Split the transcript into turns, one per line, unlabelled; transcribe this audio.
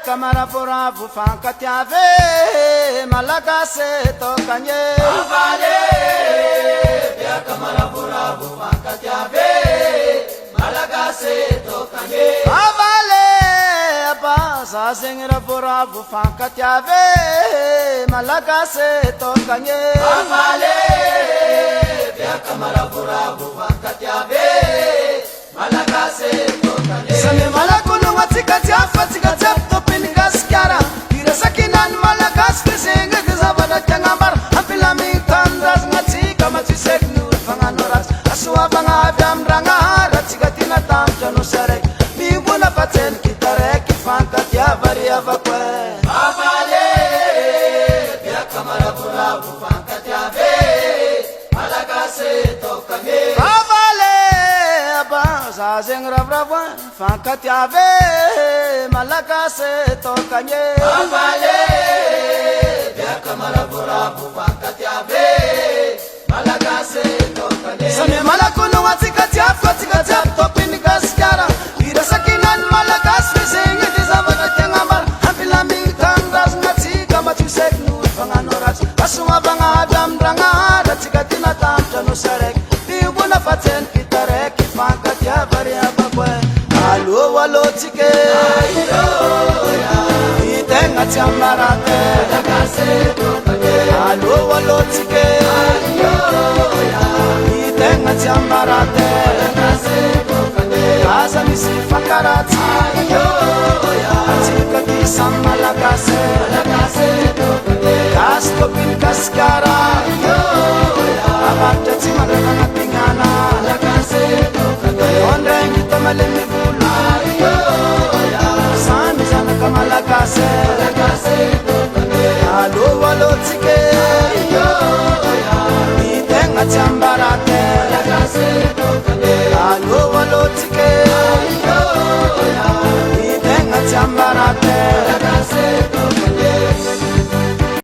kamara pora vufanka tiave malagase tokanye
avale ya kamara pora vufanka tiave malagase tokanye
avale abasa zingira pora vufanka tiave malagase tokanye
avale ya kamara pora vufanka tiave malagase tokanye
same malakulu watika tiafa tika tiafa pingaskara irasakinan malagas kisenga gazabada tangambar apilami tandas ngatika matisegnu fanganoras aswa banga dam ranga ratika tina tam jano sare bibuna paten kitare kifanka tiavari avakwe
avale ya kamara pora vufanka tiave malagase tokanye
zingra brava fanka tiave malagase tokanye
avale ya kamara pora vufanka tiave malagase tokanye
same malakulu watika tiafa tika tiafa topini gaskara irasakinan malagas kisenga dizabada tengambar apilami tandas ngatika matusegnu fanganoras asuma banga dam ranga ratika tina tam jano sarek bibuna paten kitare kifanka tiavari abakwe alo walo tike
ayo ya
itenga tiambarate
malagase tokanye
alo walo tike
ayo ya
itenga tiambarate
malagase tokanye
asa misifankarati
ayo ya
tika kisamalagase
malagase tokanye
kaskopin kaskara
ayo ya
abatati magana pingana
malagase tokanye
onde ngitamale migulu
ayo ya
sami sana kamalagase
malagase tokanye
alo walo tike
ayo ya
itenga tiambarate
malagase tokanye